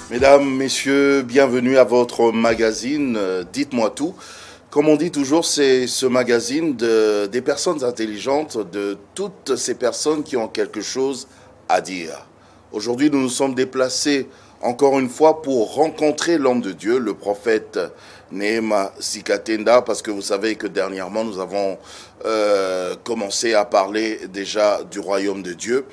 Mesdames, messieurs, bienvenue à votre magazine Dites-moi tout. Comme on dit toujours, c'est ce magazine des personnes intelligentes, de toutes ces personnes qui ont quelque chose à dire. Aujourd'hui, nous nous sommes déplacés encore une fois pour rencontrer l'homme de Dieu, le prophète Nehema Sikatenda, parce que vous savez que dernièrement, nous avons commencé à parler déjà du royaume de Dieu.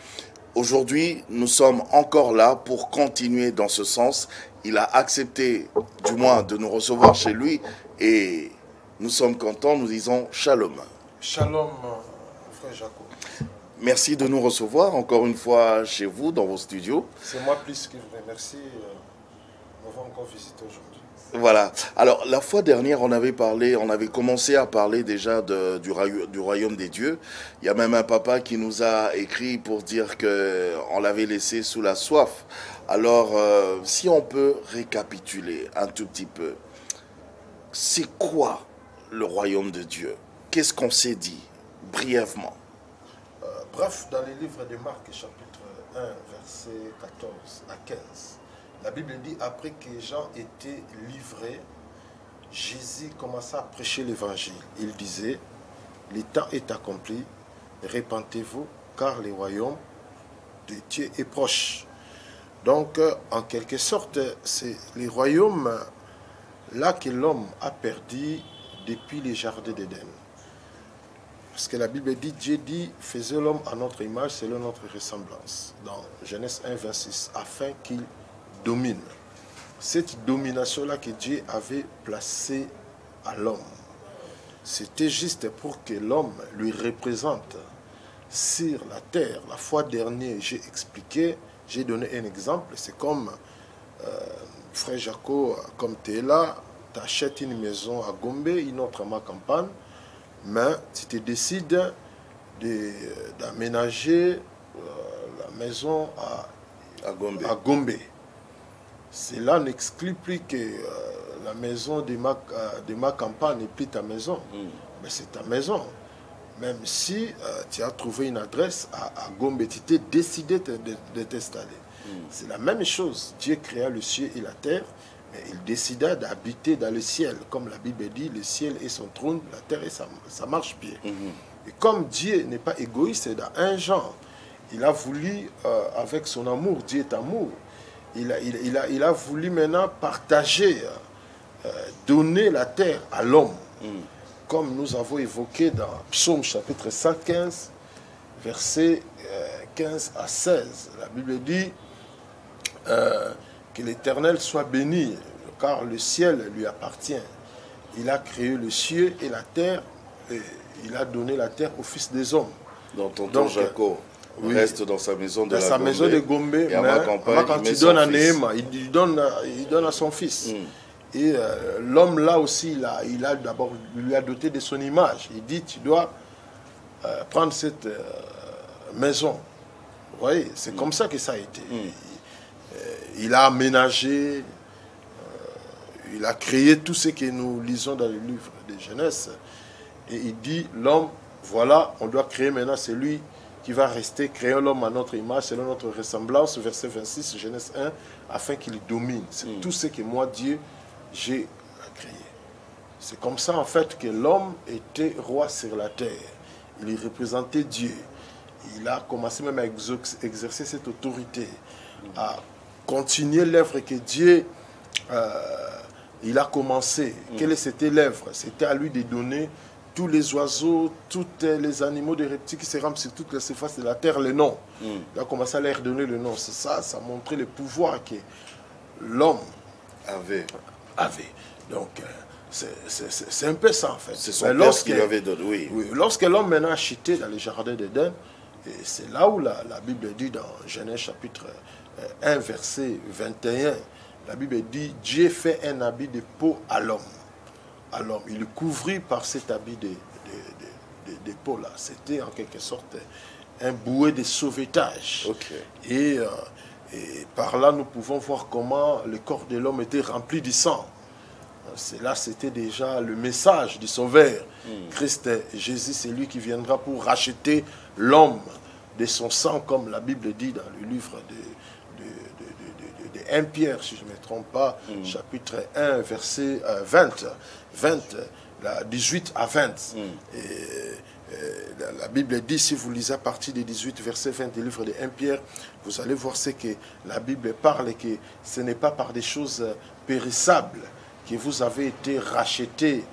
Aujourd'hui, nous sommes encore là pour continuer dans ce sens. Il a accepté, du moins, de nous recevoir chez lui et nous sommes contents, nous disons shalom. Shalom, frère Jacob. Merci de nous recevoir encore une fois chez vous, dans vos studios. C'est moi plus que je vous remercie de m'avoir encore visité aujourd'hui. Voilà. Alors, la fois dernière, on avait commencé à parler déjà du royaume des dieux. Il y a même un papa qui nous a écrit pour dire qu'on l'avait laissé sous la soif. Alors, si on peut récapituler un tout petit peu, c'est quoi le royaume de Dieu? Qu'est-ce qu'on s'est dit, brièvement? Bref, dans les livres de Marc, chapitre 1, verset 14 à 15, la Bible dit, après que Jean était livré, Jésus commença à prêcher l'évangile. Il disait, le temps est accompli, répentez-vous, car le royaume de Dieu est proche. Donc, en quelque sorte, c'est le royaume là que l'homme a perdu depuis les jardins d'Éden. Parce que la Bible dit, Dieu dit, faisons l'homme à notre image, selon notre ressemblance. Dans Genèse 1, 26, afin qu'il domine. Cette domination-là que Dieu avait placée à l'homme, c'était juste pour que l'homme lui représente sur la terre. La fois dernière, j'ai expliqué, j'ai donné un exemple. C'est comme, frère Jaco, comme tu es là, tu achètes une maison à Gombe, une autre à ma campagne, mais tu te décides d'aménager la maison à Gombe. Cela n'exclut plus que la maison de ma campagne n'est plus ta maison. Mais c'est ta maison. Même si tu as trouvé une adresse à Gombe, tu t'es décidé de t'installer. C'est la même chose. Dieu créa le ciel et la terre, mais il décida d'habiter dans le ciel. Comme la Bible dit, le ciel est son trône, la terre est sa marche-pied. Et comme Dieu n'est pas égoïste, dans un genre, il a voulu, avec son amour, Dieu est amour, il a voulu maintenant partager, donner la terre à l'homme. Comme nous avons évoqué dans Psaume chapitre 115, versets 15 à 16. La Bible dit que l'Éternel soit béni, car le ciel lui appartient. Il a créé le ciel et la terre, et il a donné la terre au Fils des hommes. Donc, tonton Jaco reste dans sa maison de sa maison de Gombe, et à ma campagne, il donne à Nehema, il donne à son fils. Et l'homme là aussi, il a d'abord lui a doté de son image. Il dit, tu dois prendre cette maison. Vous voyez, c'est comme ça que ça a été. Il a aménagé, il a créé tout ce que nous lisons dans le livre de Genèse. Et il dit, l'homme, voilà, on doit créer maintenant celui qui va rester, créer l'homme à notre image, selon notre ressemblance, verset 26, Genèse 1, afin qu'il domine. C'est tout ce que moi, Dieu, j'ai créé. C'est comme ça, en fait, que l'homme était roi sur la terre. Il représentait Dieu. Il a commencé même à exercer cette autorité, à continuer l'œuvre que Dieu il a commencé. Quelle était l'œuvre? C'était à lui de donner tous les oiseaux, tous les animaux, des reptiles qui se rampent sur toute la surface de la terre, le nom. Il a commencé à leur donner le nom. C'est ça, ça montrait le pouvoir que l'homme avait. Donc, c'est un peu ça, en fait. C'est son père qui lui avait donné, oui. Lorsque l'homme maintenant a chuté dans les jardins d'Éden, c'est là où la Bible dit dans Genèse chapitre 1, verset 21, la Bible dit, Dieu fait un habit de peau à l'homme. Alors, il est couvert par cet habit de peau-là. C'était en quelque sorte un bouet de sauvetage. Et par là, nous pouvons voir comment le corps de l'homme était rempli de sang. Là, c'était déjà le message du Sauveur. Christ, Jésus, c'est lui qui viendra pour racheter l'homme de son sang, comme la Bible dit dans le livre de 1 Pierre, si je ne me trompe pas, chapitre 1, verset 18 à 20. La Bible dit, si vous lisez à partir des 18 versets 20 du livre de 1 Pierre, vous allez voir ce que la Bible parle, que ce n'est pas par des choses périssables que vous avez été rachetés,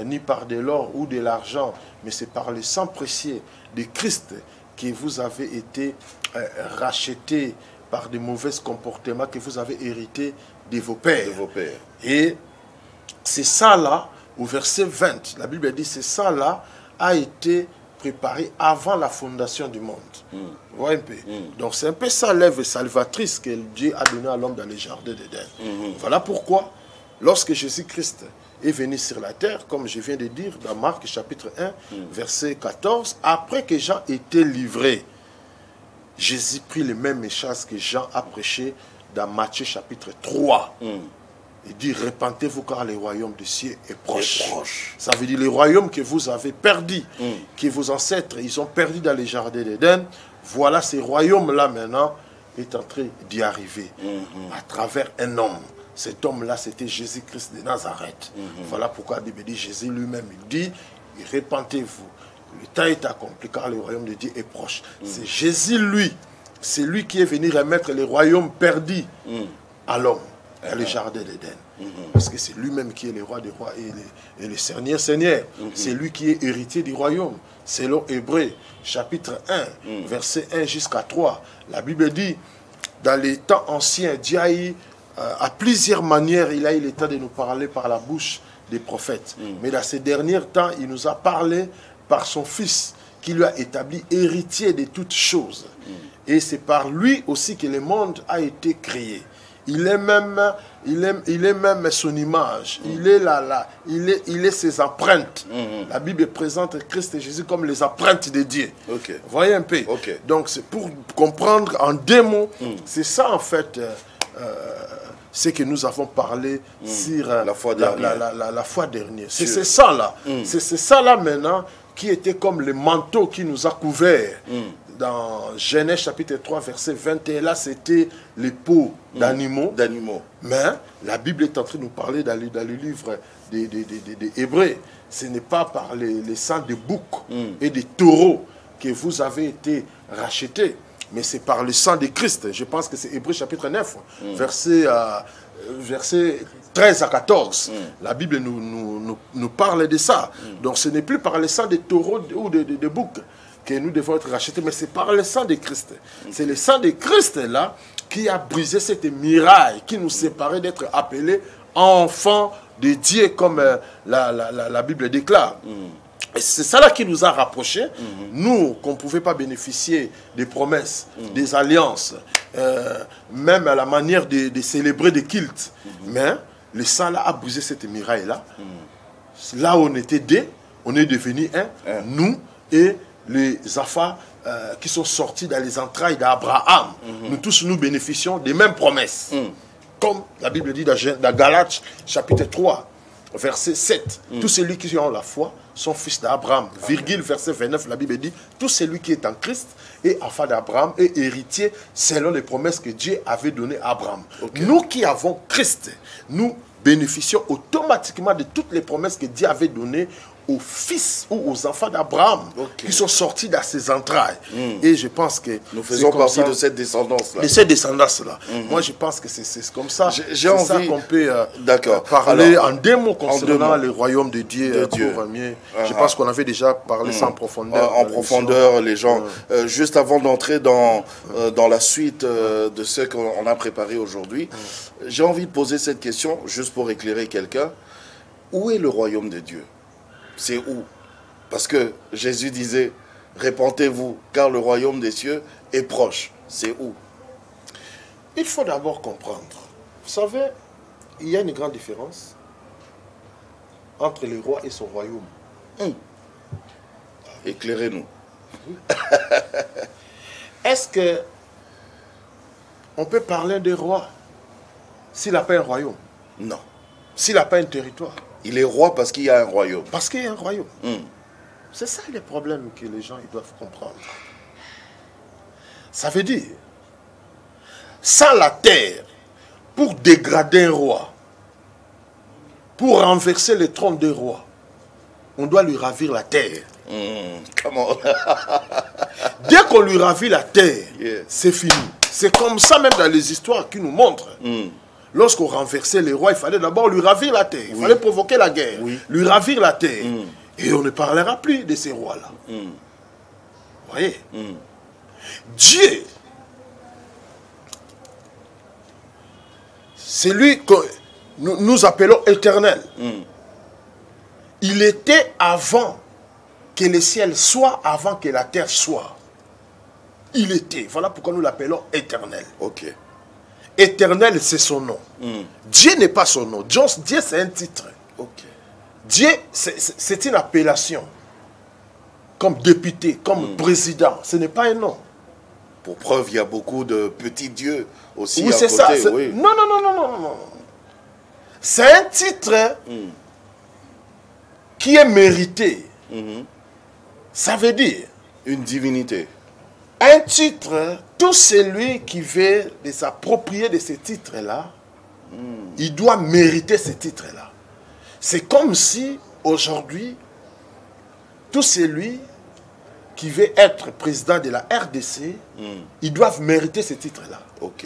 ni par de l'or ou de l'argent, mais c'est par le sang précieux de Christ que vous avez été rachetés par de mauvais comportements que vous avez hérités de vos pères. Et c'est ça là, au verset 20, la Bible dit, c'est ça là a été préparé avant la fondation du monde. Vous voyez un peu. Donc c'est un peu ça l'œuvre salvatrice que Dieu a donnée à l'homme dans les jardins d'Éden. Voilà pourquoi, lorsque Jésus-Christ est venu sur la terre, comme je viens de dire dans Marc chapitre 1, verset 14, après que Jean était livré, Jésus prit le même message que Jean a prêché dans Matthieu chapitre 3. Il dit, repentez-vous car le royaume des cieux est proche. Ça veut dire le royaume que vous avez perdu, que vos ancêtres, ils ont perdu dans les jardins d'Éden. Voilà, ce royaume-là maintenant est en train d'y arriver à travers un homme. Cet homme-là, c'était Jésus-Christ de Nazareth. Voilà pourquoi la Bible dit, Jésus lui-même, il dit, repentez-vous. Le temps est accompli car le royaume de Dieu est proche. C'est Jésus, lui, c'est lui qui est venu remettre le royaume perdu à l'homme. Le jardin d'Éden. Parce que c'est lui-même qui est le roi des rois et le Seigneur. C'est lui qui est héritier du royaume. Selon Hébreux, chapitre 1, verset 1 jusqu'à 3. La Bible dit, dans les temps anciens, Dieu a eu, à plusieurs manières, il a eu le temps de nous parler par la bouche des prophètes. Mais dans ces derniers temps, il nous a parlé par son Fils, qui lui a établi héritier de toutes choses. Et c'est par lui aussi que le monde a été créé. Il est même son image. Il est ses empreintes. La Bible présente Christ et Jésus comme les empreintes de Dieu. Vous voyez un peu. Donc c'est pour comprendre en deux mots. C'est ça en fait ce que nous avons parlé sur la fois dernière. C'est ça là. C'est ça là maintenant qui était comme le manteau qui nous a couverts. Dans Genèse chapitre 3, verset 21, là c'était les peaux d'animaux. Mais la Bible est en train de nous parler dans le livre des Hébreux. Ce n'est pas par les sangs de boucs et de taureaux que vous avez été rachetés, mais c'est par le sang de Christ. Je pense que c'est Hébreux chapitre 9, verset 13 à 14. La Bible nous parle de ça. Donc ce n'est plus par le sang de taureaux ou de boucs que nous devons être rachetés, mais c'est par le sang de Christ. C'est le sang de Christ là qui a brisé cette muraille, qui nous séparait d'être appelés enfants de Dieu, comme la Bible déclare. Et c'est ça là qui nous a rapprochés, nous, qu'on ne pouvait pas bénéficier des promesses, des alliances, même à la manière de célébrer des cultes. Mais le sang là a brisé cette muraille là. Là où on était deux, on est devenu un, nous et les enfants qui sont sortis dans les entrailles d'Abraham. Nous tous, nous bénéficions des mêmes promesses. Comme la Bible dit dans Galates, chapitre 3, verset 7. Tous celui qui ont la foi sont fils d'Abraham. Virgule, verset 29, la Bible dit, tout celui qui est en Christ est enfant d'Abraham et héritier selon les promesses que Dieu avait données à Abraham. Nous qui avons Christ, nous bénéficions automatiquement de toutes les promesses que Dieu avait données aux fils ou aux enfants d'Abraham qui sont sortis de ses entrailles. Et je pense que nous faisons partie de cette descendance-là. De cette descendance-là. Moi, je pense que c'est comme ça. J'ai envie ça qu'on peut parler en deux mots concernant le royaume de Dieu. Je pense qu'on avait déjà parlé ça en profondeur. En profondeur, les gens. Juste avant d'entrer dans la suite de ce qu'on a préparé aujourd'hui, j'ai envie de poser cette question, juste pour éclairer quelqu'un. Où est le royaume de Dieu? C'est où? Parce que Jésus disait, repentez-vous, car le royaume des cieux est proche. C'est où? Il faut d'abord comprendre. Vous savez, il y a une grande différence entre le roi et son royaume. Éclairez-nous. Est-ce que on peut parler de roi s'il n'a pas un royaume? Non. s'il n'a pas un territoire? Il est roi parce qu'il y a un royaume. Parce qu'il y a un royaume. C'est ça les problèmes que les gens ils doivent comprendre. Ça veut dire, sans la terre, pour dégrader un roi, pour renverser le trône des rois, on doit lui ravir la terre. Comment? Dès qu'on lui ravit la terre, Yeah. c'est fini. C'est comme ça même dans les histoires qui nous montrent. Lorsqu'on renversait les rois, il fallait d'abord lui ravir la terre. Il fallait provoquer la guerre. Lui ravir la terre. Et on ne parlera plus de ces rois-là. Vous voyez? Dieu, c'est lui que nous appelons éternel. Il était avant que le ciel soit, avant que la terre soit. Il était. Voilà pourquoi nous l'appelons éternel. Ok. Éternel, c'est son nom. Dieu n'est pas son nom. Dieu, c'est un titre. Ok. Dieu, c'est une appellation. Comme député, comme président. Ce n'est pas un nom. Pour preuve, il y a beaucoup de petits dieux aussi Oui, à c'est côté. ça. Oui. Non, non, non, non, non, non. C'est un titre qui est mérité. Ça veut dire, Une divinité. un titre, tout celui qui veut s'approprier de ce titre-là, il doit mériter ce titre-là. C'est comme si, aujourd'hui, tout celui qui veut être président de la RDC, ils doivent mériter ce titre-là. Ok.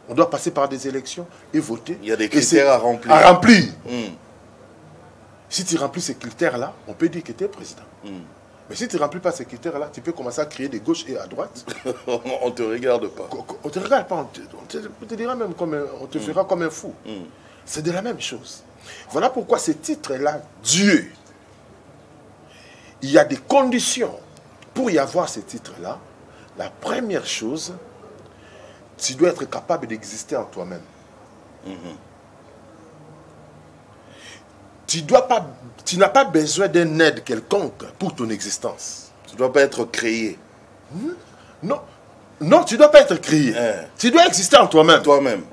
On doit passer par des élections et voter. Il y a des Et critères c'est à remplir. À remplir. Si tu remplis ces critères-là, on peut dire que tu es président. Mais si tu ne remplis pas ces critères-là, tu peux commencer à créer de gauche et à droite. On te regarde pas. On ne te regarde pas, on te dira même comme on te fera comme un fou. C'est de la même chose. Voilà pourquoi ce titre-là, Dieu, il y a des conditions pour y avoir ce titre-là. La première chose, tu dois être capable d'exister en toi-même. Tu n'as pas besoin d'une aide quelconque pour ton existence. Tu ne dois pas être créé. Non, non, tu ne dois pas être créé. Tu dois exister en toi-même. Toi-même.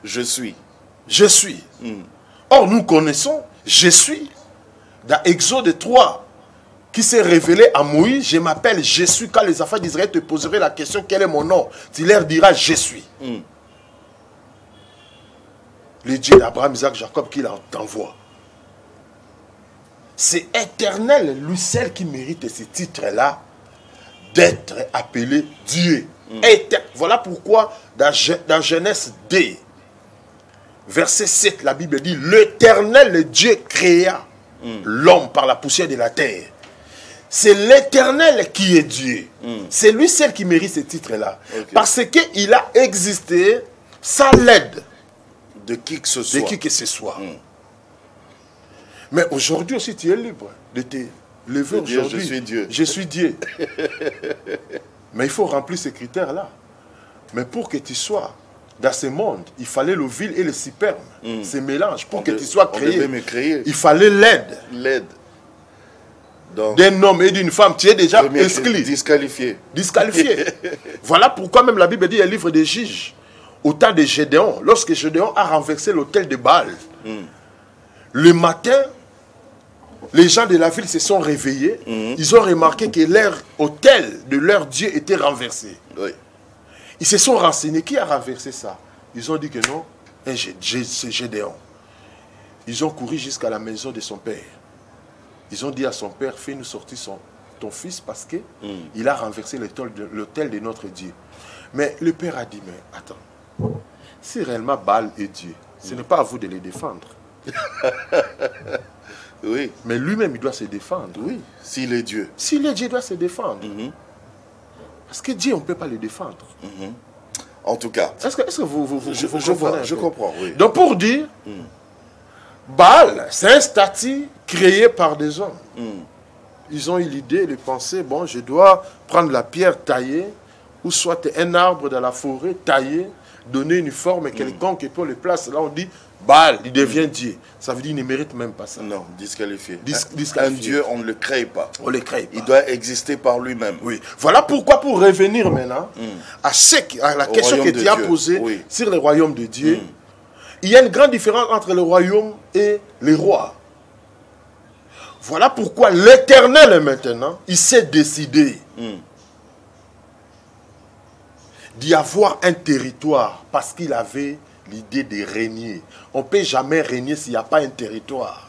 Je suis. Je suis. Or, nous connaissons, je suis, dans Exode 3, qui s'est révélé à Moïse, je m'appelle je suis. Quand les enfants d'Israël te poseraient la question, quel est mon nom? Tu leur diras, je suis. Le Dieu d'Abraham, Isaac, Jacob qui t'envoie. C'est éternel, lui seul qui mérite ce titre-là, d'être appelé Dieu. Voilà pourquoi dans Genèse 2, verset 7, la Bible dit, l'éternel, le Dieu créa l'homme par la poussière de la terre. C'est l'éternel qui est Dieu. C'est lui seul qui mérite ce titre-là. Parce qu'il a existé sans l'aide de qui que ce soit. De qui que ce soit. Mais aujourd'hui aussi, tu es libre de te lever aujourd'hui. Je suis Dieu. Je suis Dieu. Mais il faut remplir ces critères-là. Mais pour que tu sois dans ce monde, il fallait l'ovule et le sperme, ces mélanges. Pour que tu sois créé, il fallait l'aide. L'aide. D'un homme et d'une femme, tu es déjà inscrit. Disqualifié. Disqualifié. Voilà pourquoi même la Bible dit, un livre des juges, au temps de Gédéon, lorsque Gédéon a renversé l'autel de Baal, le matin, les gens de la ville se sont réveillés, ils ont remarqué que leur autel de leur Dieu était renversé. Oui. Ils se sont renseignés, qui a renversé ça? Ils ont dit que non, c'est Gédéon. Ils ont couru jusqu'à la maison de son père. Ils ont dit à son père, fais-nous sortir ton fils parce qu'il a renversé l'autel de notre Dieu. Mais le père a dit, mais attends, si réellement Baal est Dieu, ce n'est pas à vous de les défendre. Oui. Mais lui-même, il doit se défendre. Oui, s'il est Dieu. S'il est Dieu, il doit se défendre. Parce que Dieu, on ne peut pas le défendre. En tout cas. Est-ce que vous je comprends, oui. Donc pour dire, Baal, c'est un statut créé par des hommes. Ils ont eu l'idée, les pensées, bon, je dois prendre la pierre taillée, ou soit un arbre dans la forêt taillé, donner une forme quelconque et pour le placer. Là, on dit, Baal, il devient Dieu. Ça veut dire qu'il ne mérite même pas ça. Non, disqualifié. Disqualifié. Un Dieu, on ne le crée pas. On ne le crée pas. Il doit exister par lui-même. Oui. Voilà pourquoi, pour revenir maintenant à la question que tu as posée sur le royaume de Dieu, Il y a une grande différence entre le royaume et les rois. Voilà pourquoi l'Éternel maintenant, il s'est décidé d'y avoir un territoire parce qu'il avait l'idée de régner. On ne peut jamais régner s'il n'y a pas un territoire.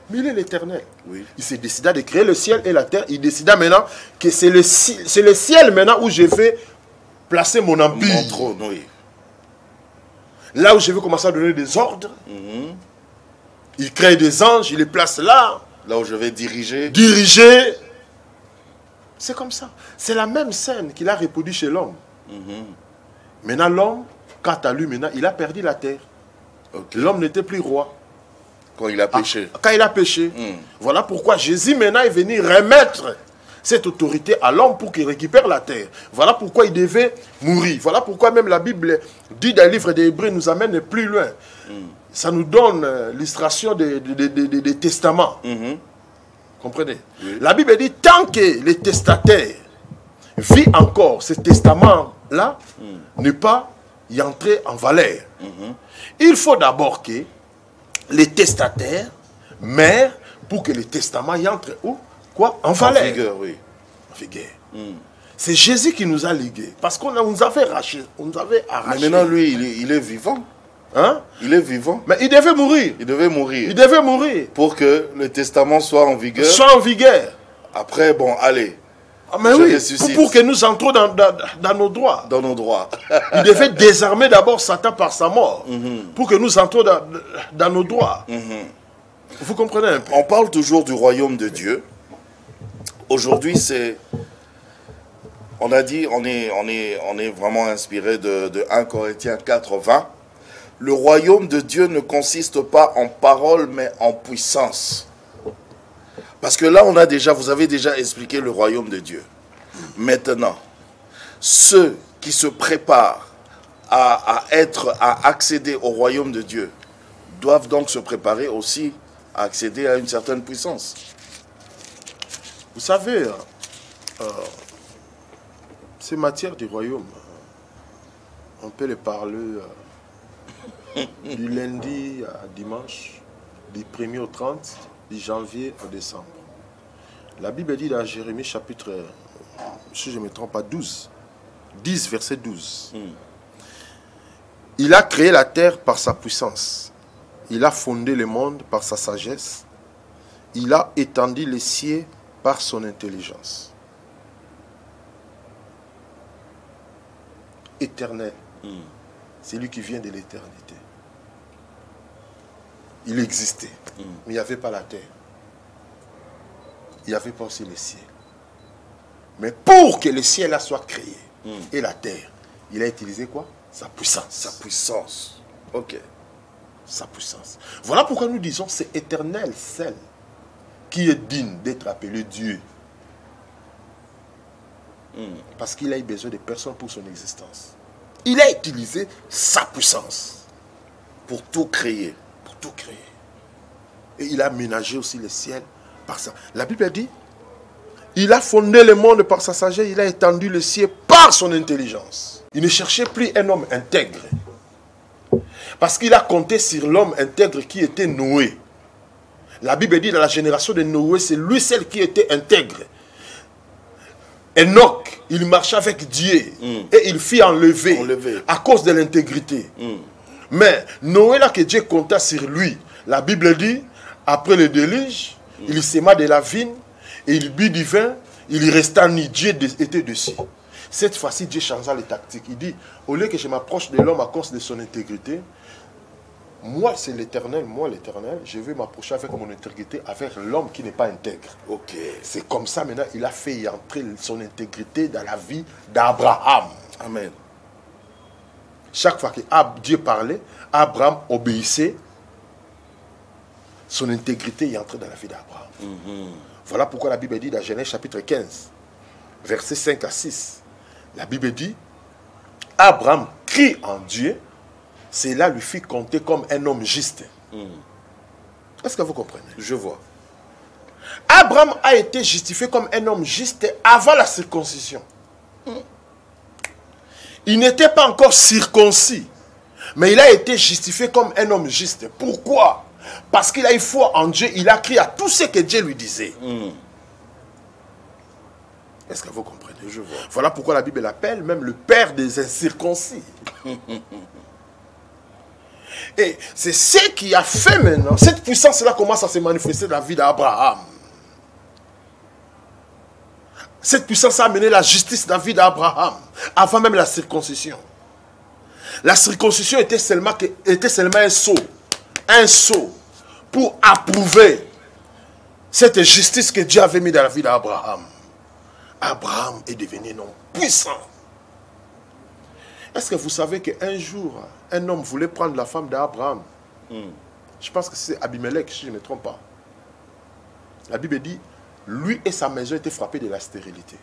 Mais il est l'Éternel. Oui. Il s'est décidé de créer le ciel et la terre. Il décida maintenant que c'est le ciel maintenant où je vais placer mon empire. Mon trône, oui. Là où je vais commencer à donner des ordres. Il crée des anges, il les place là. Là où je vais diriger. Diriger. C'est comme ça. C'est la même scène qu'il a reproduit chez l'homme. Maintenant, l'homme, quant à lui, maintenant, il a perdu la terre. Okay. L'homme n'était plus roi. Quand il a péché. Quand il a péché. Voilà pourquoi Jésus, maintenant, est venu remettre cette autorité à l'homme pour qu'il récupère la terre. Voilà pourquoi il devait mourir. Voilà pourquoi même la Bible dit dans le livre des Hébreux nous amène plus loin. Ça nous donne l'illustration des testaments. Comprenez? Oui. La Bible dit, tant que le testataire vit encore, ce testament-là n'est pas y entrer en valeur. Il faut d'abord que les testataires meurent pour que le testament y entre où? Quoi? En valeur. En vigueur, oui. En vigueur. C'est Jésus qui nous a ligués. Parce qu'on nous avait arraché. On nous avait arraché. Mais maintenant, lui, il est vivant. Hein? Il est vivant. Mais il devait mourir. Il devait mourir. Il devait mourir. Pour que le testament soit en vigueur. Soit en vigueur. Après, bon, allez. Ah, mais oui, pour que nous entrons dans nos droits. Dans nos droits. Il devait désarmer d'abord Satan par sa mort. Pour que nous entrons dans nos droits. Vous comprenez un peu? On parle toujours du royaume de Dieu. Aujourd'hui, c'est... On a dit, on est vraiment inspiré de 1 Corinthiens 4:20. Le royaume de Dieu ne consiste pas en parole, mais en puissance. Parce que là, vous avez déjà expliqué le royaume de Dieu. Maintenant, ceux qui se préparent à accéder au royaume de Dieu doivent donc se préparer aussi à accéder à une certaine puissance. Vous savez, ces matières du royaume, on peut les parler du lundi à dimanche, du 1er au 30, du janvier au décembre. La Bible dit dans Jérémie chapitre, si je ne me trompe pas, 10 verset 12. Il a créé la terre par sa puissance. Il a fondé le monde par sa sagesse. Il a étendu les cieux par son intelligence. Éternel. C'est lui qui vient de l'éternité. Il existait, mais il n'y avait pas la terre. Il n'y avait pas aussi le ciel. Mais pour que le ciel là soit créé et la terre, il a utilisé quoi? Sa puissance. Sa puissance. Ok. Sa puissance. Voilà pourquoi nous disons c'est éternel, celle qui est digne d'être appelé Dieu. Parce qu'il a eu besoin de personne pour son existence. Il a utilisé sa puissance Pour tout créer. pour tout créer. Et il a ménagé aussi le ciel par ça. La Bible dit, il a fondé le monde par sa sagesse, il a étendu le ciel par son intelligence. Il ne cherchait plus un homme intègre. Parce qu'il a compté sur l'homme intègre qui était Noé. La Bible dit dans la génération de Noé, c'est lui seul qui était intègre. Enoch, il marchait avec Dieu et il fut enlevé à cause de l'intégrité. Mais Noé, là que Dieu compta sur lui, la Bible dit, après le déluge, il sema de la vigne et il but du vin, il resta nu, Dieu était dessus. Cette fois-ci, Dieu changea les tactiques. Il dit, au lieu que je m'approche de l'homme à cause de son intégrité, moi, c'est l'Éternel, je vais m'approcher avec mon intégrité, avec l'homme qui n'est pas intègre. Ok. C'est comme ça, maintenant, il a fait entrer son intégrité dans la vie d'Abraham. Amen. Chaque fois que Dieu parlait, Abraham obéissait, son intégrité est entrée dans la vie d'Abraham. Voilà pourquoi la Bible dit dans Genèse chapitre 15, versets 5 à 6, la Bible dit, Abraham crie en Dieu, cela lui fit compter comme un homme juste. Est-ce que vous comprenez? Je vois. Abraham a été justifié comme un homme juste avant la circoncision. Il n'était pas encore circoncis. Mais il a été justifié comme un homme juste. Pourquoi? Parce qu'il a eu foi en Dieu. Il a crié à tout ce que Dieu lui disait. Est-ce que vous comprenez? Je vois. Voilà pourquoi la Bible l'appelle même le père des incirconcis. Et c'est ce qui a fait maintenant. Cette puissance-là commence à se manifester dans la vie d'Abraham. Cette puissance a amené la justice dans la vie d'Abraham. Avant même la circoncision. La circoncision était seulement un sceau. Un sceau. Pour approuver cette justice que Dieu avait mis dans la vie d'Abraham. Abraham est devenu un homme puissant. Est-ce que vous savez qu'un jour, un homme voulait prendre la femme d'Abraham? Je pense que c'est Abimelech, si je ne me trompe pas. La Bible dit, lui et sa maison étaient frappés de la stérilité.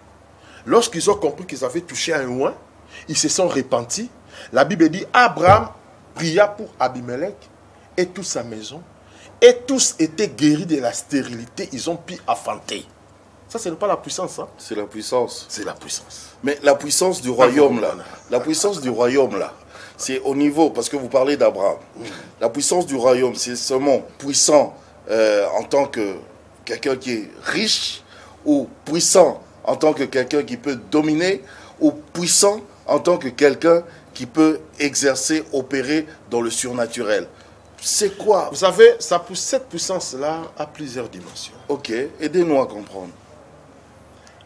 Lorsqu'ils ont compris qu'ils avaient touché un oin, ils se sont repentis. La Bible dit, Abraham pria pour Abimelech et toute sa maison. Et tous étaient guéris de la stérilité. Ils ont pu enfanter. Ça, ce n'est pas la puissance. Hein? C'est la puissance. C'est la puissance. Mais la puissance du royaume, là, la puissance du royaume, là, c'est au niveau, parce que vous parlez d'Abraham. La puissance du royaume, c'est seulement puissant en tant que quelqu'un qui est riche, ou puissant en tant que quelqu'un qui peut dominer, ou puissant en tant que quelqu'un qui peut exercer, opérer dans le surnaturel. C'est quoi? Vous savez, cette puissance-là a plusieurs dimensions. Ok, aidez-nous à comprendre.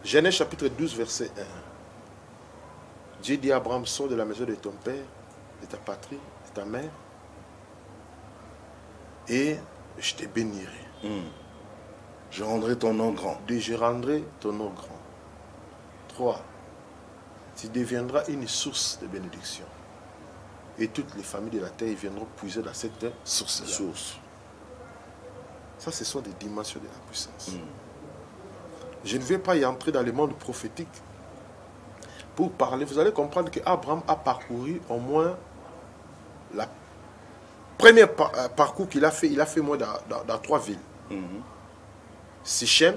Genèse chapitre 12, verset 1. Dieu dit à Abraham, sors de la maison de ton père, de ta patrie, de ta mère, et je te bénirai. Je rendrai ton nom grand. Je rendrai ton nom grand. 3. Tu deviendras une source de bénédiction. Et toutes les familles de la terre viendront puiser dans cette source. Ça, ce sont des dimensions de la puissance. Je ne vais pas y entrer dans le monde prophétique pour parler. Vous allez comprendre qu'Abraham a parcouru au moins la première parcours qu'il a fait. Il a fait moins dans 3 villes. Sichem,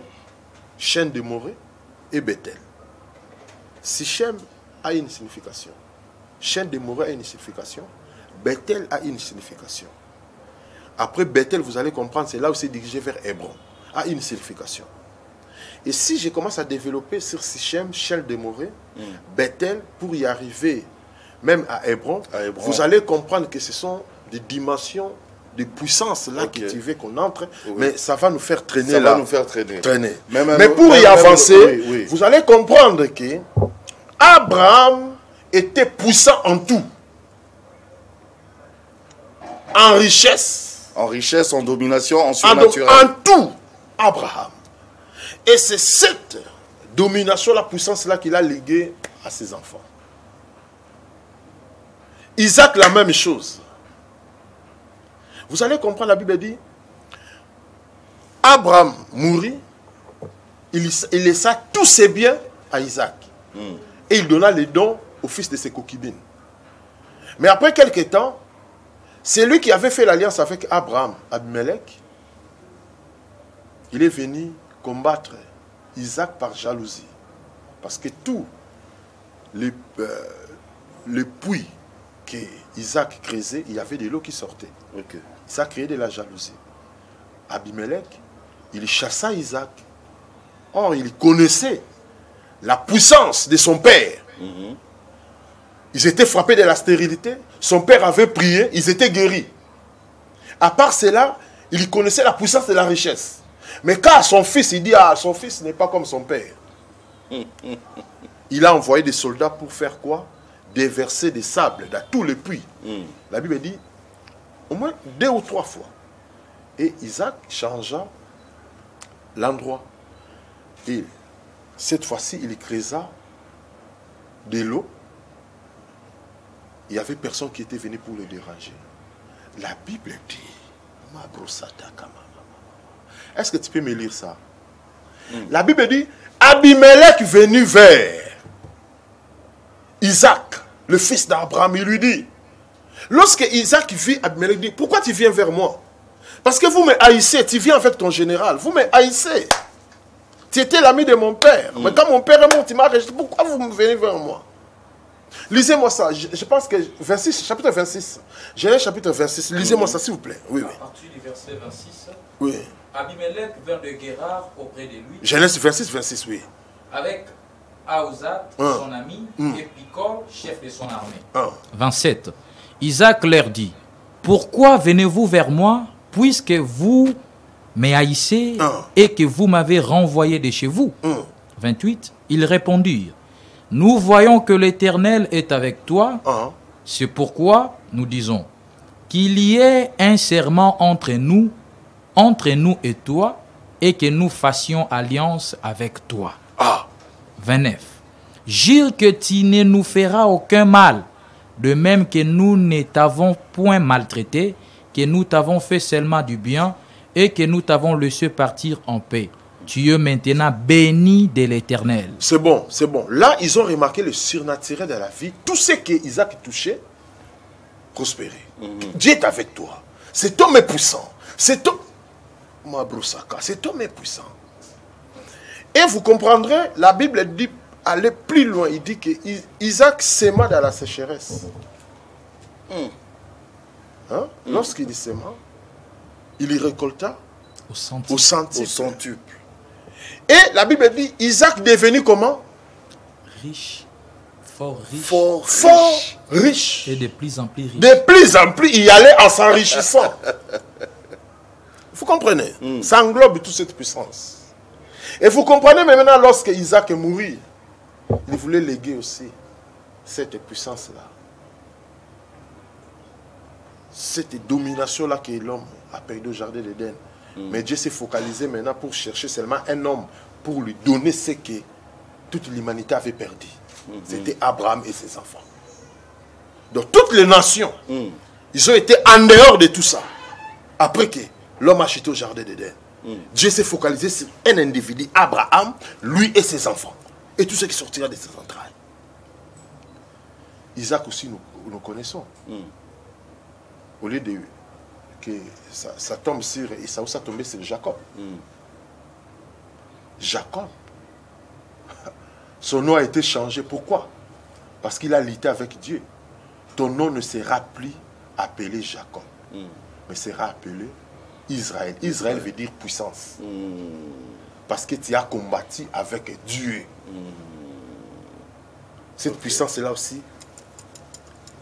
Chêne de Morée et Bethel. Sichem a une signification. Chêne de Morée a une signification. Bethel a une signification. Après Bethel, vous allez comprendre, c'est là où c'est dirigé vers Hébron. A une signification. Et si je commence à développer sur Sichem, Chêne de Morée, Bethel, pour y arriver même à Hébron, vous allez comprendre que ce sont des dimensions de puissance là que tu veux qu'on entre, mais ça va nous faire traîner là. Ça va nous faire traîner. Mais pour y avancer, vous allez comprendre que Abraham était puissant en tout. En richesse. En richesse, en domination, en surnaturel. En tout, Abraham. Et c'est cette domination, la puissance-là qu'il a léguée à ses enfants. Isaac, la même chose. Vous allez comprendre, la Bible dit, Abraham mourit, il laissa tous ses biens à Isaac. Et il donna les dons au fils de ses concubines. Mais après quelques temps, c'est lui qui avait fait l'alliance avec Abraham, Abimelech. Il est venu combattre Isaac par jalousie. Parce que tout le puits que Isaac creusait, il y avait de l'eau qui sortait. Ça créait de la jalousie. Abimelech, il chassa Isaac. Or, il connaissait la puissance de son père. Ils étaient frappés de la stérilité. Son père avait prié, ils étaient guéris. À part cela, il connaissait la puissance de la richesse. Mais quand son fils, il dit, ah, son fils n'est pas comme son père. Il a envoyé des soldats pour faire quoi? Déverser des sables dans tous les puits. La Bible dit, au moins 2 ou 3 fois. Et Isaac changea l'endroit. Et cette fois-ci, il creusa de l'eau. Il n'y avait personne qui était venu pour le déranger. La Bible dit, est-ce que tu peux me lire ça? La Bible dit, Abimelech venu vers Isaac, le fils d'Abraham, il lui dit, lorsque Isaac vit Abimelech, dit, pourquoi tu viens vers moi? Parce que vous me haïssez, tu viens avec ton général, vous me haïssez. Tu étais l'ami de mon père, mais quand mon père est mort, tu m'as rejeté, pourquoi vous me venez vers moi? Lisez-moi ça. Je pense que 26, chapitre 26. Genèse chapitre 26. Lisez-moi ça, s'il vous plaît. Oui, oui. À partir du verset 26. Oui. Abimelech vint de Guérar auprès de lui. Genèse 26, 26, oui. Avec Aouzat, son ami, et Picol, chef de son armée. 27. Isaac leur dit, pourquoi venez-vous vers moi, puisque vous me haïssez et que vous m'avez renvoyé de chez vous? 28. Ils répondirent, nous voyons que l'Éternel est avec toi, c'est pourquoi nous disons qu'il y ait un serment entre nous et toi, et que nous fassions alliance avec toi. 29. Jure que tu ne nous feras aucun mal, de même que nous ne t'avons point maltraité, que nous t'avons fait seulement du bien, et que nous t'avons laissé partir en paix. Tu es maintenant béni de l'Éternel. C'est bon, c'est bon. Là, ils ont remarqué le surnaturel de la vie. Tout ce que Isaac touchait, prospérait. Dieu est avec toi. Cet homme est puissant. Cet homme... Cet homme est puissant. Et vous comprendrez, la Bible dit, aller plus loin, il dit que Isaac sema dans la sécheresse. Lorsqu'il sema, il y récolta au centuple. Et la Bible dit, Isaac devenu comment? Riche, fort riche. Fort riche. Et de plus en plus riche. De plus en plus, il allait en s'enrichissant. Vous comprenez? Ça englobe toute cette puissance. Et vous comprenez maintenant, lorsque Isaac est mort, il voulait léguer aussi cette puissance-là. Cette domination-là que l'homme a perdu au jardin d'Éden. Mais Dieu s'est focalisé maintenant pour chercher seulement un homme pour lui donner ce que toute l'humanité avait perdu. C'était Abraham et ses enfants. Donc toutes les nations, ils ont été en dehors de tout ça. Après que l'homme a acheté au jardin d'Éden. Dieu s'est focalisé sur un individu, Abraham, lui et ses enfants. Et tout ce qui sortira de ses entrailles. Isaac aussi, nous connaissons. Au lieu de que ça tombe sur Esaü, ça tombait sur Jacob. Jacob, son nom a été changé. Pourquoi? Parce qu'il a lutté avec Dieu. Ton nom ne sera plus appelé Jacob, mais sera appelé Israël. Israël veut dire puissance. Parce que tu as combattu avec Dieu. Cette puissance-là aussi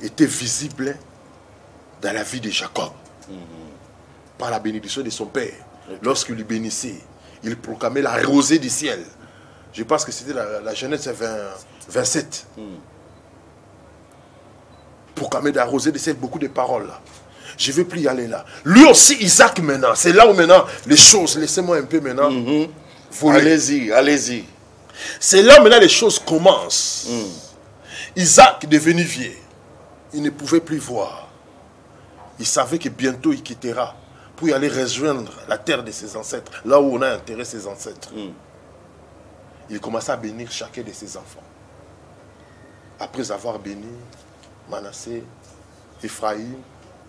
était visible dans la vie de Jacob. Par la bénédiction de son père. Lorsqu'il lui bénissait, il proclamait la rosée du ciel. Je pense que c'était la Genèse 27. Proclamer la rosée du ciel, beaucoup de paroles là. Je ne vais plus y aller là. Lui aussi, Isaac maintenant. C'est là où maintenant les choses, laissez-moi un peu maintenant. Allez-y, allez-y. C'est là où maintenant les choses commencent. Isaac devenu vieux. Il ne pouvait plus voir. Il savait que bientôt il quittera pour y aller rejoindre la terre de ses ancêtres, là où on a enterré ses ancêtres. Il commença à bénir chacun de ses enfants. Après avoir béni Manassé, Ephraïm,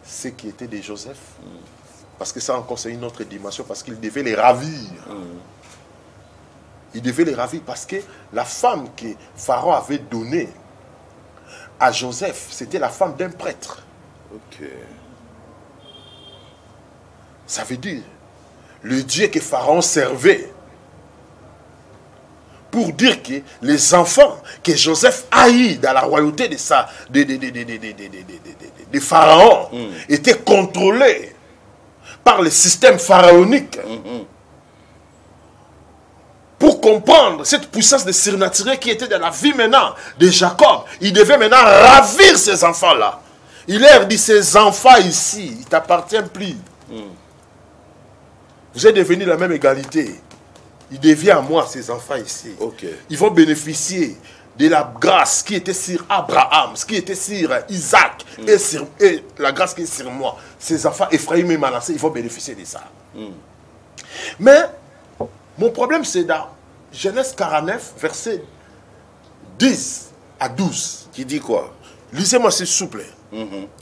ceux qui étaient de Joseph, parce que ça encore c'est une autre dimension, parce qu'il devait les ravir. Il devait les ravir parce que la femme que Pharaon avait donnée à Joseph, c'était la femme d'un prêtre. Ça veut dire, le Dieu que Pharaon servait, pour dire que les enfants que Joseph a eu dans la royauté de Pharaon étaient contrôlés par le système pharaonique. Pour comprendre cette puissance de surnaturel qui était dans la vie maintenant de Jacob, il devait maintenant ravir ces enfants-là. Il leur dit, ces enfants ici, ils ne t'appartiennent plus. Vous êtes devenus la même égalité. Il devient à moi, ces enfants ici. Ils vont bénéficier de la grâce qui était sur Abraham, ce qui était sur Isaac, et la grâce qui est sur moi. Ces enfants, Ephraïm et Manassé, ils vont bénéficier de ça. Mais, mon problème, c'est dans Genèse 49, verset 10 à 12. Qui dit quoi? Lisez-moi s'il vous plaît.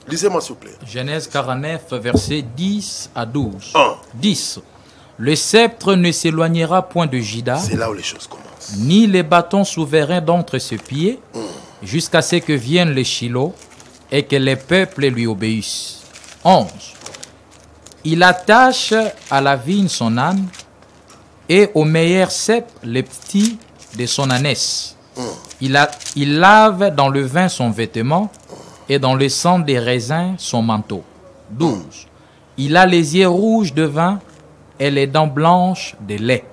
Lisez-moi s'il vous plaît. Genèse 49, verset 10 à 12. 10. Le sceptre ne s'éloignera point de Juda. C'est là où les choses commencent. Ni les bâtons souverains d'entre ses pieds, jusqu'à ce que viennent les Shiloh et que les peuples lui obéissent. 11. Il attache à la vigne son âne et au meilleur cep les petits de son ânesse. Il lave dans le vin son vêtement et dans le sang des raisins son manteau. 12. Il a les yeux rouges de vin et les dents blanches de lait.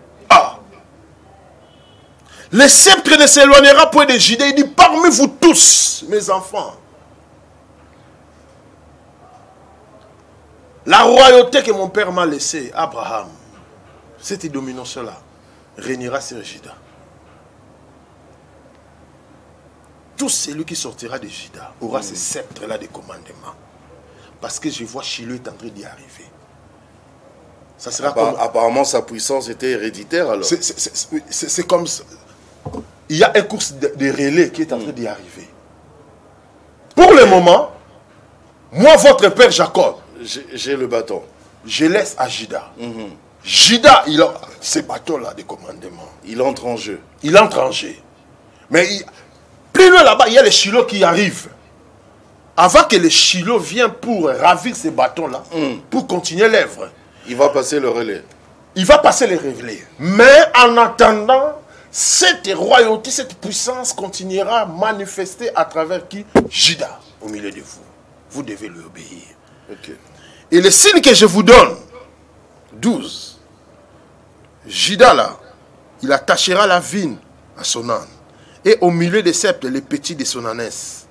Le sceptre ne s'éloignera point de Juda. Il dit, parmi vous tous, mes enfants, la royauté que mon père m'a laissée, Abraham, cette domination-là, régnera sur Juda. Tout celui qui sortira de Juda aura ce sceptre-là de commandement. Parce que je vois Shiloh est en train d'y arriver. Ça sera apparemment, sa puissance était héréditaire alors. C'est comme ça. Il y a un course de relais qui est en train d'y arriver. Pour le moment, moi, votre père Jacob, j'ai le bâton. Je laisse à Juda. Juda, il a ces bâtons-là de commandement. Il entre en jeu. Il entre en jeu. Mais plus loin là-bas, il y a les Shiloh qui arrivent. Avant que les Shiloh viennent pour ravir ces bâtons-là, pour continuer l'œuvre. Il va passer le relais. Il va passer le relais. Mais en attendant, cette royauté, cette puissance continuera à manifester à travers qui? Juda, au milieu de vous. Vous devez lui obéir. Okay. Et le signe que je vous donne, 12. Juda là, il attachera la vigne à son âne. Et au milieu des sceptres, les petits de son ânesse.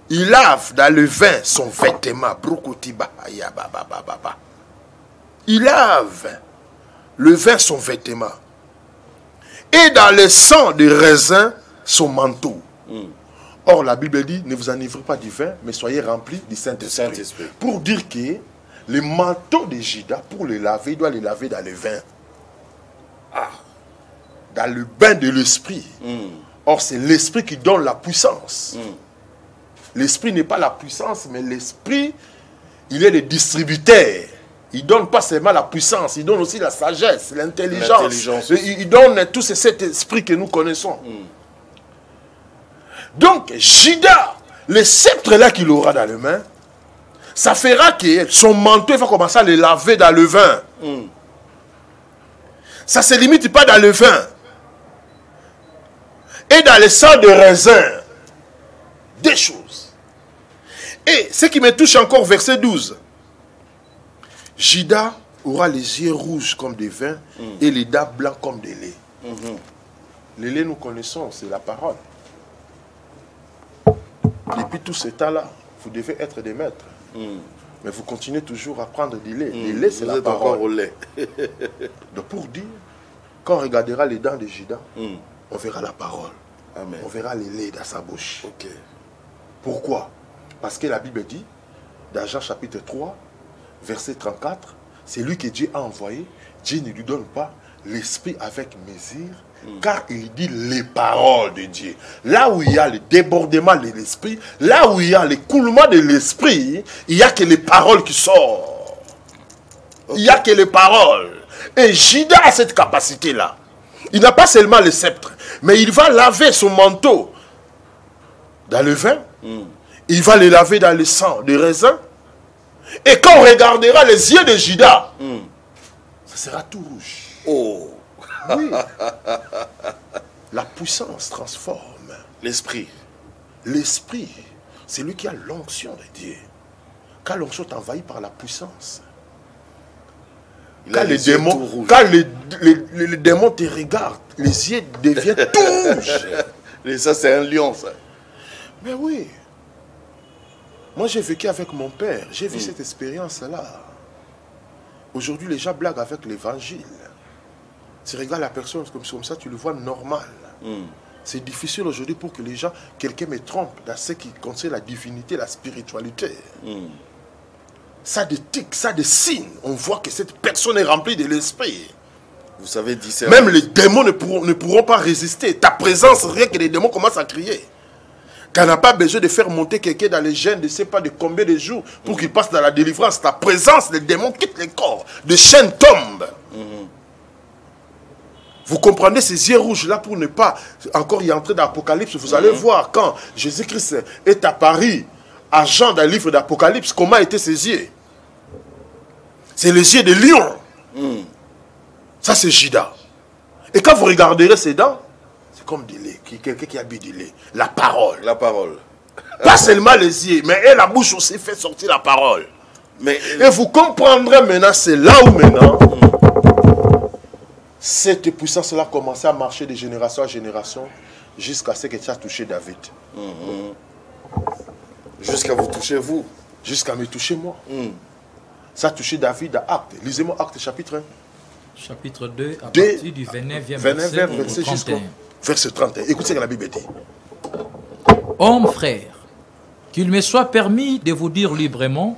Il lave dans le vin son vêtement. Il lave le vin son vêtement. Et dans le sang de raisin son manteau. Or, la Bible dit, ne vous enivrez pas du vin, mais soyez remplis du Saint-Esprit. Pour dire que le manteau de Juda, pour le laver, il doit le laver dans le vin. Dans le bain de l'esprit. Or, c'est l'esprit qui donne la puissance. L'esprit n'est pas la puissance, mais l'esprit, il est le distributeur. Il ne donne pas seulement la puissance, il donne aussi la sagesse, l'intelligence. Il donne tout cet esprit que nous connaissons. Donc, Juda, le sceptre là qu'il aura dans les mains, ça fera que son manteau il va commencer à le laver dans le vin. Ça ne se limite pas dans le vin. Et dans le sang de raisin. Deux choses. Et ce qui me touche encore, verset 12. Juda aura les yeux rouges comme des vins et les dents blancs comme des laits. Le lait, nous connaissons, c'est la parole. Depuis tout ce temps-là, vous devez être des maîtres. Mais vous continuez toujours à prendre du lait. Le lait, c'est la parole. Encore au lait. Donc pour dire, quand on regardera les dents de Juda, on verra la parole. Amen. On verra le lait dans sa bouche. Okay. Pourquoi? Parce que la Bible dit, dans Jean chapitre 3, verset 34, c'est lui que Dieu a envoyé. Dieu ne lui donne pas l'esprit avec mesure, car il dit les paroles de Dieu. Là où il y a le débordement de l'esprit, là où il y a l'écoulement de l'esprit, il n'y a que les paroles qui sortent. Il n'y a que les paroles. Et Juda a cette capacité-là. Il n'a pas seulement le sceptre, mais il va laver son manteau dans le vin. Il va le laver dans le sang de raisin. Et quand on regardera les yeux de Juda, ça sera tout rouge. Oh. Oui. La puissance transforme. L'esprit. L'esprit, c'est lui qui a l'onction de Dieu. Quand l'onction est envahie par la puissance, quand les démons te regardent, les yeux deviennent tout rouges. Et ça, c'est un lion, ça. Mais oui. Moi, j'ai vécu avec mon père. J'ai vu cette expérience-là. Aujourd'hui, les gens blaguent avec l'évangile. Tu regardes la personne comme ça, tu le vois normal. C'est difficile aujourd'hui pour que les gens, quelqu'un me trompe dans ce qui concerne la divinité, la spiritualité. Ça des tics, ça des signes. On voit que cette personne est remplie de l'esprit. Vous savez, discerner. Même les démons ne pourront pas résister. Ta présence, rien que les démons commencent à crier. Tu n'as pas besoin de faire monter quelqu'un dans les gènes, de ne sais pas de combien de jours, pour qu'il passe dans la délivrance. Ta présence, les démons quittent les corps. Les chaînes tombent. Vous comprenez ces yeux rouges-là pour ne pas encore y entrer dans l'Apocalypse. Vous allez voir quand Jésus-Christ est apparu à Jean dans le livre d'Apocalypse, comment étaient ses yeux. C'est les yeux de lion. Ça, c'est Judas. Et quand vous regarderez ses dents, c'est comme du lait. Quelqu'un qui a bu du lait. La parole. La parole. Pas seulement les yeux, mais la bouche aussi fait sortir la parole. Mais, et vous comprendrez maintenant, c'est là où maintenant, cette puissance-là a commencé à marcher de génération à génération jusqu'à ce que ça a touché David. Jusqu'à vous toucher, vous. Jusqu'à me toucher, moi. Ça a touché David à Acte. Lisez-moi Acte chapitre 1. Chapitre 2, à partir du 29e verset jusqu'au verset 31. Écoutez ce que la Bible dit. Hommes, frères, qu'il me soit permis de vous dire librement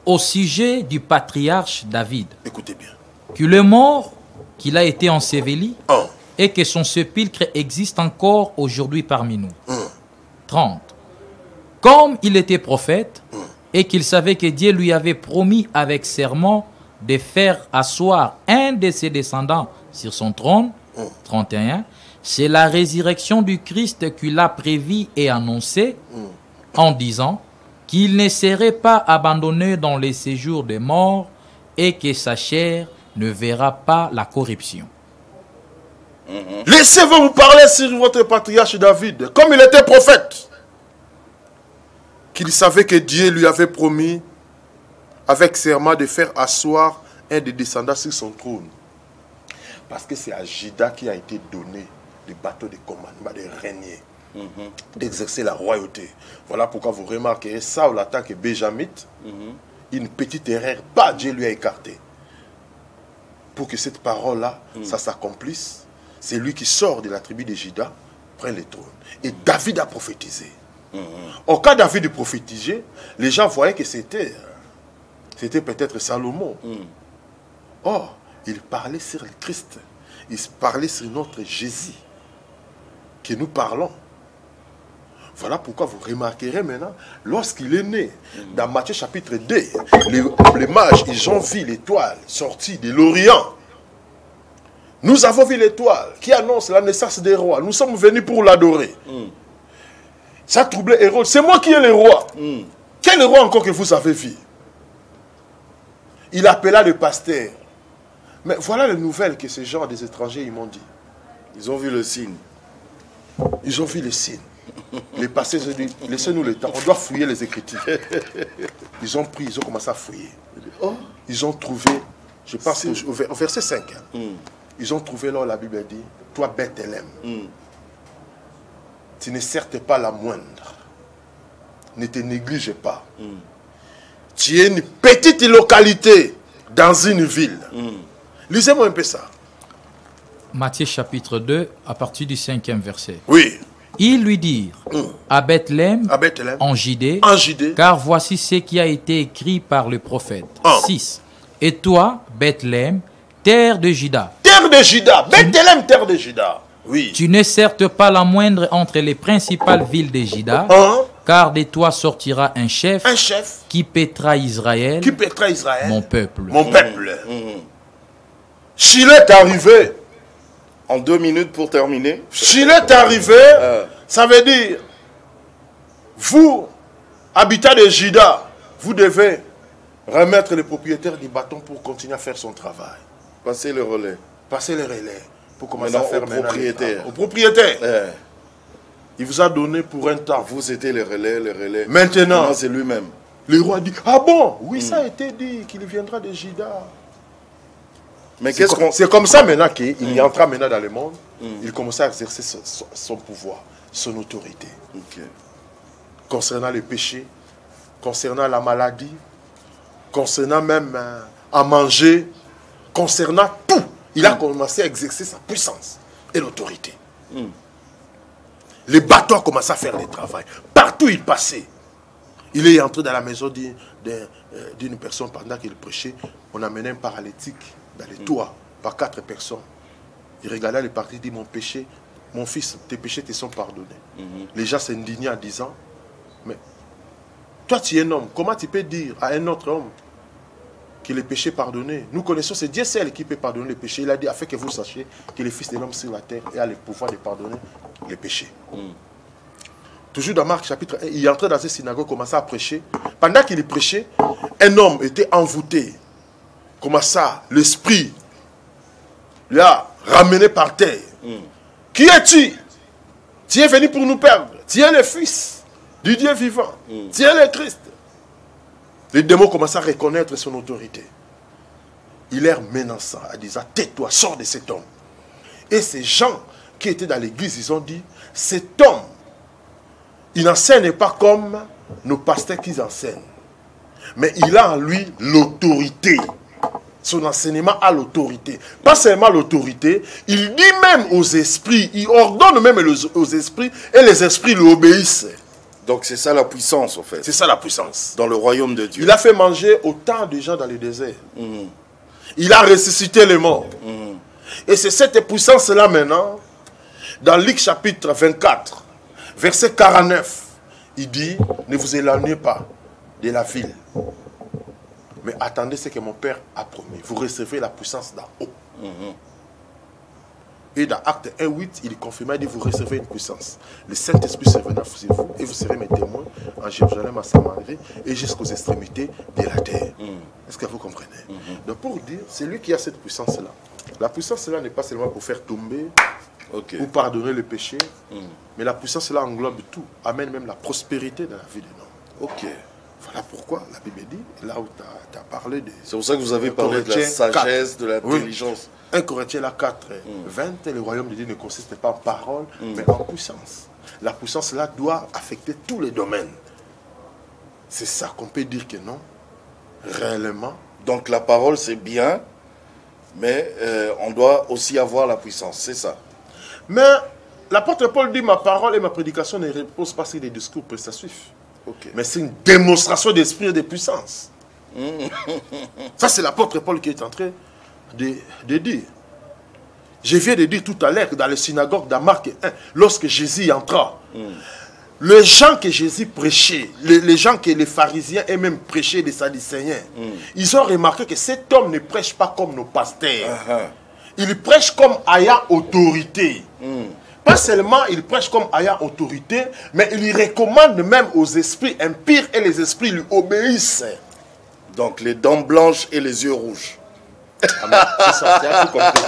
au sujet du patriarche David. Écoutez bien. Qu'il est mort, qu'il a été enseveli et que son sépulcre existe encore aujourd'hui parmi nous. 30. Comme il était prophète et qu'il savait que Dieu lui avait promis avec serment de faire asseoir un de ses descendants sur son trône, 31, c'est la résurrection du Christ qu'il a prévu et annoncé en disant qu'il ne serait pas abandonné dans les séjours des morts et que sa chair ne verra pas la corruption. Laissez-moi vous parler sur votre patriarche David, comme il était prophète, qu'il savait que Dieu lui avait promis avec serment de faire asseoir un des descendants sur son trône. Parce que c'est à Judas qui a été donné le bateau de commandement de régner, d'exercer la royauté. Voilà pourquoi vous remarquerez Saül en tant que Benjamite, une petite erreur, pas Dieu lui a écarté. Pour que cette parole-là, ça s'accomplisse, c'est lui qui sort de la tribu de Juda, prend le trône. Et David a prophétisé. Au cas David prophétisé, les gens voyaient que c'était peut-être Salomon. Or, il parlait sur le Christ. Il parlait sur notre Jésus que nous parlons. Voilà pourquoi vous remarquerez maintenant, lorsqu'il est né, dans Matthieu chapitre 2, les mages, ils ont vu l'étoile sortie de l'Orient. Nous avons vu l'étoile qui annonce la naissance des rois. Nous sommes venus pour l'adorer. Ça troublait Hérode. C'est moi qui ai le roi. Quel roi encore que vous avez vu? Il appela le pasteur. Mais voilà les nouvelles que ces gens des étrangers ils m'ont dit. Ils ont vu le signe. Ils ont vu le signe. Les pasteurs ont dit, laissez-nous le temps, on doit fouiller les Écritures. Ils ont pris, ils ont commencé à fouiller. Ils ont trouvé, je pense au verset 5, ils ont trouvé là où la Bible dit, toi Bethléem, tu n'es certes pas la moindre. Ne te néglige pas. Tu es une petite localité dans une ville. Lisez-moi un peu ça. Matthieu chapitre 2, à partir du 5e verset. Oui. Ils lui dirent, à Bethléem, en Judée, car voici ce qui a été écrit par le prophète. 6. Et toi, Bethléem, terre de Juda. Terre de Juda. Bethléem, terre de Juda. Oui. Tu n'es certes pas la moindre entre les principales villes de Juda, car de toi sortira un chef qui paîtra Israël, mon peuple. Mon peuple. S'il est arrivé, en 2 minutes pour terminer. S'il est arrivé, ça veut dire, vous, habitants de Juda, vous devez remettre le propriétaire du bâton pour continuer à faire son travail. Passer le relais. Passer le relais pour commencer à faire au propriétaire. Au propriétaire. Il vous a donné pour un temps. Vous, c'était le relais. Maintenant, c'est lui-même. Le roi dit, ah bon? Oui, ça a été dit qu'il viendra de Juda. Mais c'est comme ça maintenant qu'il est entré maintenant dans le monde. Il commence à exercer son pouvoir, son autorité. Concernant le péché, concernant la maladie, concernant même à manger, concernant tout. Il a commencé à exercer sa puissance et l'autorité. Les bateaux ont commencé à faire le travail. Partout où il passait. Il est entré dans la maison d'une personne pendant qu'il prêchait. On a mené un paralytique dans les toits par 4 personnes. Il regardait les parties, il dit, mon péché, mon fils, tes péchés te sont pardonnés. Les gens s'indignaient en disant, mais toi tu es un homme, comment tu peux dire à un autre homme que les péchés pardonnés. Nous connaissons, c'est Dieu seul qui peut pardonner les péchés. Il a dit, afin que vous sachiez que le Fils de l'homme sur la terre a le pouvoir de pardonner les péchés. Toujours dans Marc chapitre 1, il entrait dans cette synagogue, commençait à prêcher. Pendant qu'il prêchait, un homme était envoûté. Comment ça, l'esprit lui a ramené par terre. Qui es-tu? Tu es venu pour nous perdre. Tu es le Fils du Dieu vivant. Tu es le Christ. Les démons commencent à reconnaître son autorité. Il est menaçant, en disant, tais-toi, sors de cet homme. Et ces gens qui étaient dans l'église, ils ont dit, cet homme, il n'enseigne pas comme nos pasteurs qui enseignent. Mais il a en lui l'autorité. Son enseignement a l'autorité. Pas seulement l'autorité, il dit même aux esprits, il ordonne même aux esprits, et les esprits lui obéissent. Donc c'est ça la puissance en fait. C'est ça la puissance. Dans le royaume de Dieu. Il a fait manger autant de gens dans le désert. Il a ressuscité les morts. Et c'est cette puissance-là maintenant, dans Luc chapitre 24, verset 49, il dit, ne vous éloignez pas de la ville. Mais attendez ce que mon Père a promis. Vous recevez la puissance d'en haut. Et dans Acte 1:8, il confirme, il dit, vous recevez une puissance. Le Saint-Esprit surviendra sur vous et vous serez mes témoins en Jérusalem, à Samarie et jusqu'aux extrémités de la terre. Est-ce que vous comprenez? Donc pour dire, c'est lui qui a cette puissance-là. La puissance-là n'est pas seulement pour faire tomber ou pardonner le péché, mais la puissance-là englobe tout. Amène même la prospérité dans la vie de l'homme. Voilà pourquoi la Bible dit, là où tu as parlé de... C'est pour ça que vous avez parlé de la sagesse, de l'intelligence. 1 Corinthiens 4, 20, le royaume de Dieu ne consiste pas en parole, mais en puissance. La puissance là doit affecter tous les domaines. C'est ça qu'on peut dire que non, réellement. Donc la parole c'est bien, mais on doit aussi avoir la puissance, c'est ça. Mais l'apôtre Paul dit, ma parole et ma prédication ne reposent pas sur des discours prestatifs. Mais c'est une démonstration d'esprit et de puissance. Ça, c'est l'apôtre Paul qui est en train de dire. Je viens de dire tout à l'heure dans les synagogues dans Marc 1, lorsque Jésus entra, les gens que Jésus prêchait, les gens que les pharisiens et même prêchaient, les sadducéens, ils ont remarqué que cet homme ne prêche pas comme nos pasteurs. Il prêche comme ayant autorité. Pas seulement il prêche comme ayant autorité, mais il recommande même aux esprits impurs et les esprits lui obéissent. Donc les dents blanches et les yeux rouges. Amen. C'est ça, tu as tout compris.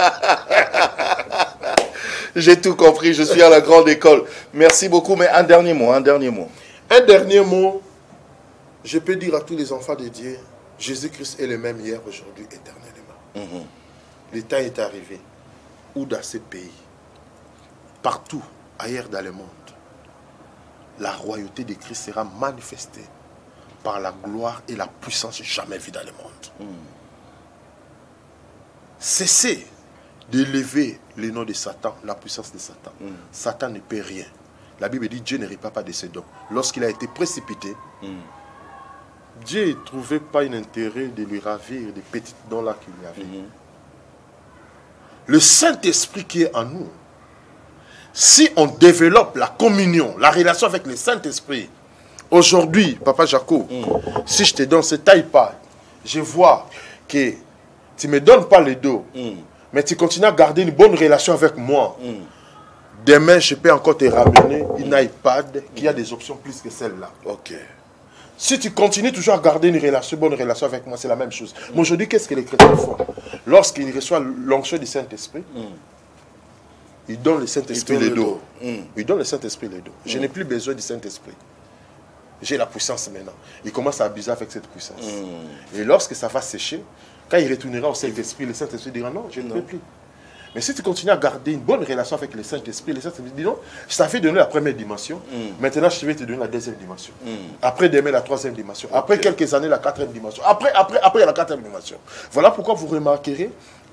J'ai tout compris, je suis à la grande école. Merci beaucoup, mais un dernier mot, un dernier mot. Un dernier mot, je peux dire à tous les enfants de Dieu, Jésus-Christ est le même hier, aujourd'hui, éternellement. Le temps est arrivé où dans ces pays, partout ailleurs dans le monde, la royauté de Christ sera manifestée par la gloire et la puissance jamais vue dans le monde. Cessez d'élever le nom de Satan, la puissance de Satan. Satan ne peut rien. La Bible dit Dieu ne répand pas de ses dons. Lorsqu'il a été précipité, Dieu ne trouvait pas un intérêt de lui ravir des petits dons-là qu'il y avait. Le Saint-Esprit qui est en nous, si on développe la communion, la relation avec le Saint-Esprit, aujourd'hui, Papa Jaco, si je te donne cet iPad, je vois que tu ne me donnes pas le dos, mais tu continues à garder une bonne relation avec moi. Demain, je peux encore te ramener une iPad qui a des options plus que celle-là. Si tu continues toujours à garder une bonne relation avec moi, c'est la même chose. Mais aujourd'hui, qu'est-ce que les chrétiens font? Lorsqu'ils reçoivent l'onction du Saint-Esprit, ils donnent le Saint-Esprit le dos. Ils donnent le Saint-Esprit le dos. Je n'ai plus besoin du Saint-Esprit. J'ai la puissance maintenant. Ils commencent à abuser avec cette puissance. Et lorsque ça va sécher, quand il retournera au Saint-Esprit, le Saint-Esprit dira non, je ne peux plus. Mais si tu continues à garder une bonne relation avec le Saint-Esprit dit non, je t'avais donné la première dimension, maintenant je vais te donner la deuxième dimension. Après demain, la troisième dimension. Après quelques années, la quatrième dimension. Après, il y a la quatrième dimension. Voilà pourquoi vous remarquerez,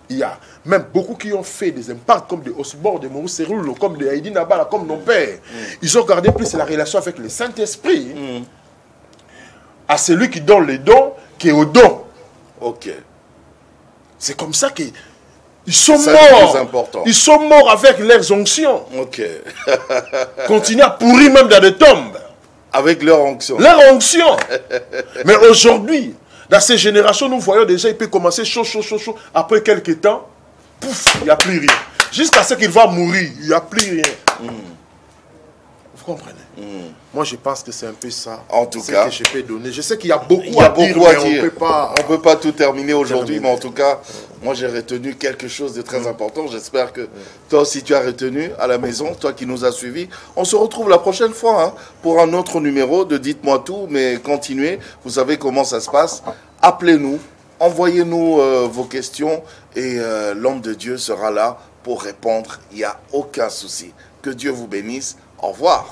il y a même beaucoup qui ont fait des impacts comme de Osborne, de Maurice Cerulo, comme de Heidi Nabala, comme nos pères. Ils ont gardé plus la relation avec le Saint-Esprit à celui qui donne les dons qu'au don. C'est comme ça qu'ils sont morts. Ils sont morts avec leurs onctions. Continuent à pourrir même dans des tombes. Avec leur onction. Leur onction. Mais aujourd'hui, Dans ces générations, nous voyons déjà, il peut commencer chaud. Après quelques temps, pouf, il n'y a plus rien. Jusqu'à ce qu'il va mourir, il n'y a plus rien. Vous comprenez? Moi, je pense que c'est un peu ça. En tout cas, que je peux donner. Je sais qu'il y a beaucoup à dire, mais on peut pas tout terminer aujourd'hui, mais en tout cas, moi, j'ai retenu quelque chose de très important. J'espère que toi aussi, tu as retenu à la maison, toi qui nous as suivis. On se retrouve la prochaine fois hein, pour un autre numéro de Dites-moi tout, mais continuez. Vous savez comment ça se passe. Appelez-nous, envoyez-nous vos questions et l'homme de Dieu sera là pour répondre. Il n'y a aucun souci. Que Dieu vous bénisse. Au revoir.